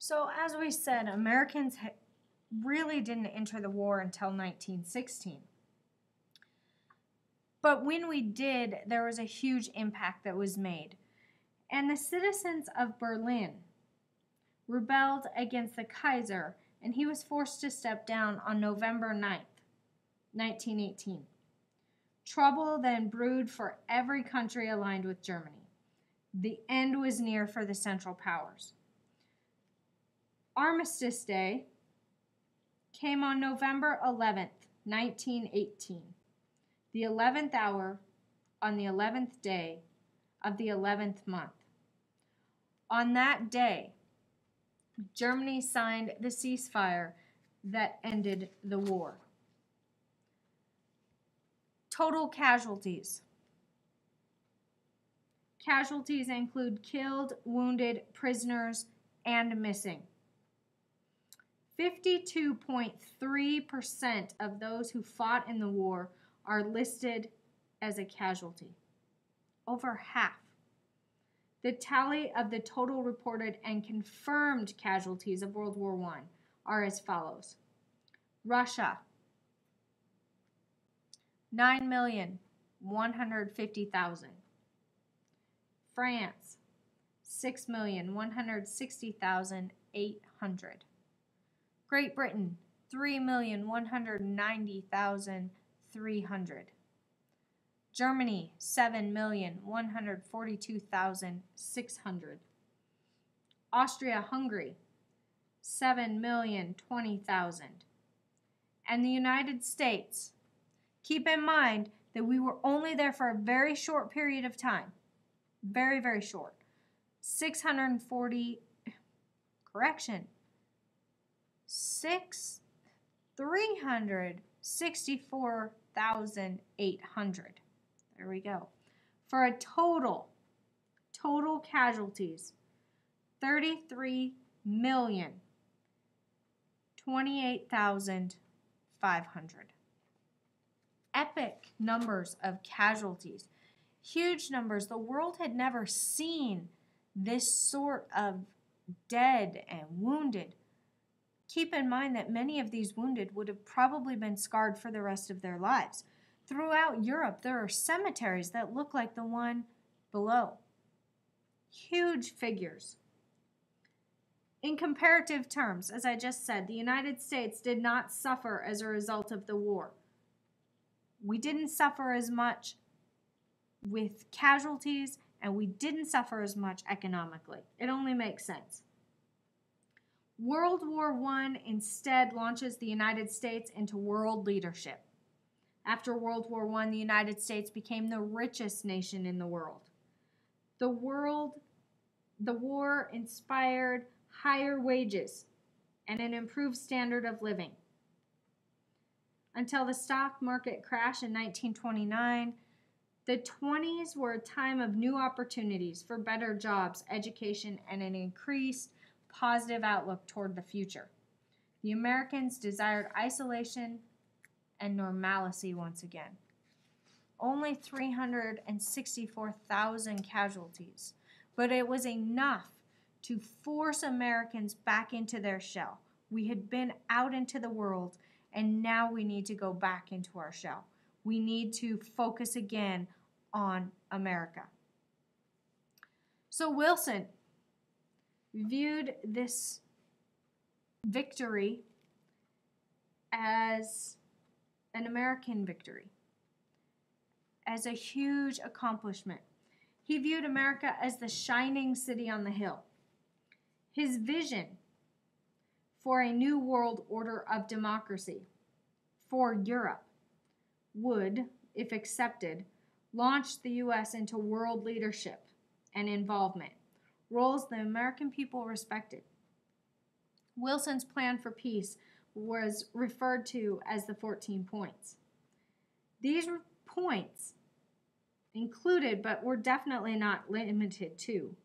So, as we said, Americans really didn't enter the war until 1916. But when we did, there was a huge impact that was made. And the citizens of Berlin rebelled against the Kaiser, and he was forced to step down on November 9th, 1918. Trouble then brewed for every country aligned with Germany. The end was near for the Central Powers. Armistice Day came on November 11th, 1918, the 11th hour on the 11th day of the 11th month. On that day, Germany signed the ceasefire that ended the war. Total casualties. Casualties include killed, wounded, prisoners, and missing. 52.3% of those who fought in the war are listed as a casualty. Over half. The tally of the total reported and confirmed casualties of World War I are as follows. Russia, 9,150,000. France, 6,160,800. Great Britain, 3,190,300. Germany, 7,142,600. Austria-Hungary, 7,020,000. And the United States, keep in mind that we were only there for a very short period of time. Very, very short. 364,800. There we go. For a total casualties, 33,028,500. Epic numbers of casualties. Huge numbers. The world had never seen this sort of dead and wounded. Keep in mind that many of these wounded would have probably been scarred for the rest of their lives. Throughout Europe, there are cemeteries that look like the one below. Huge figures. In comparative terms, as I just said, the United States did not suffer as a result of the war. We didn't suffer as much with casualties, and we didn't suffer as much economically. It only makes sense. World War I instead launches the United States into world leadership. After World War I, the United States became the richest nation in the world. The war inspired higher wages and an improved standard of living. Until the stock market crash in 1929, the 20s were a time of new opportunities for better jobs, education, and an increased positive outlook toward the future. The Americans desired isolation and normalcy once again. Only 364,000 casualties, but it was enough to force Americans back into their shell. We had been out into the world, and now we need to go back into our shell. We need to focus again on America. So Wilson viewed this victory as an American victory, as a huge accomplishment. He viewed America as the shining city on the hill. His vision for a new world order of democracy for Europe would, if accepted, launch the U.S. into world leadership and involvement, roles the American people respected. Wilson's plan for peace was referred to as the 14 points. These points included, but were definitely not limited to,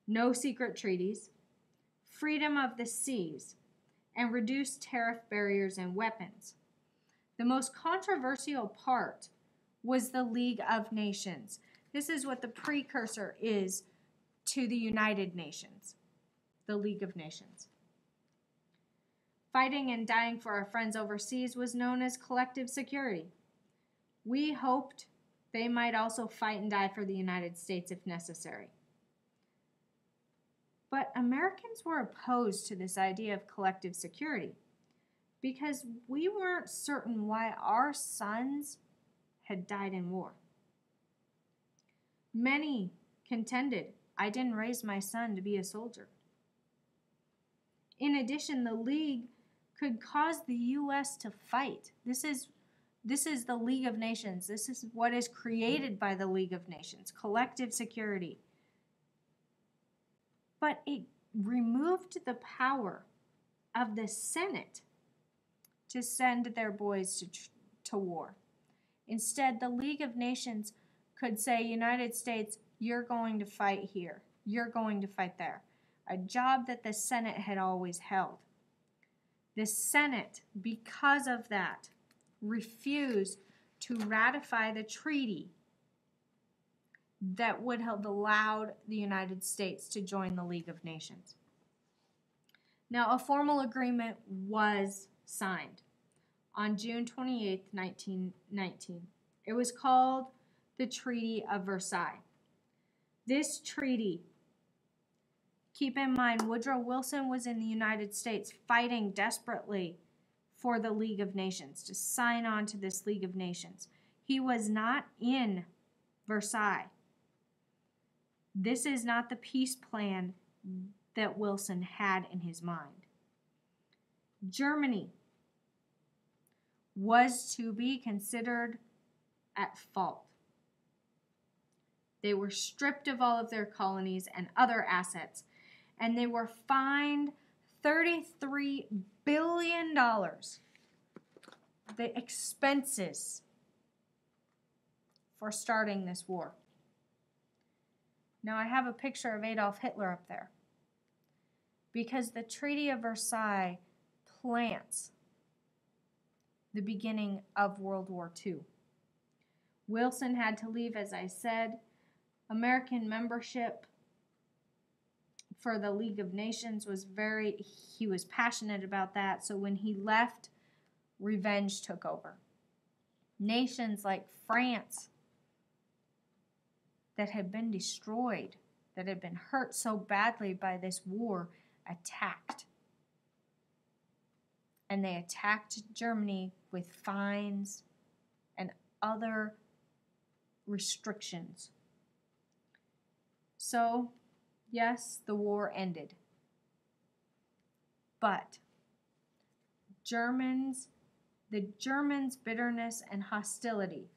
no secret treaties, freedom of the seas, and reduced tariff barriers and weapons. The most controversial part was the League of Nations. This is what the precursor is to the United Nations, the League of Nations. Fighting and dying for our friends overseas was known as collective security. We hoped they might also fight and die for the United States if necessary. But Americans were opposed to this idea of collective security because we weren't certain why our sons had died in war. Many contended, I didn't raise my son to be a soldier. In addition, the League could cause the U.S. to fight. This is the League of Nations. This is what is created by the League of Nations, collective security. But it removed the power of the Senate to send their boys to war. Instead, the League of Nations could say, United States, you're going to fight here. You're going to fight there. A job that the Senate had always held. The Senate, because of that, refused to ratify the treaty that would have allowed the United States to join the League of Nations. Now, a formal agreement was signed on June 28, 1919. It was called the Treaty of Versailles. This treaty, keep in mind, Woodrow Wilson was in the United States fighting desperately for the League of Nations, to sign on to this League of Nations. He was not in Versailles. This is not the peace plan that Wilson had in his mind. Germany was to be considered at fault. They were stripped of all of their colonies and other assets, and they were fined $33 billion. The expenses for starting this war. Now I have a picture of Adolf Hitler up there because the Treaty of Versailles plants the beginning of World War II. Wilson had to leave, as I said. American membership for the League of Nations he was passionate about that. So when he left, revenge took over. Nations like France that had been destroyed, that had been hurt so badly by this war, attacked. And they attacked Germany with fines and other restrictions. So, yes, the war ended. But the Germans' bitterness and hostility,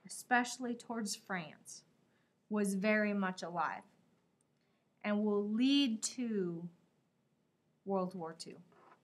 especially towards France, was very much alive and will lead to World War II.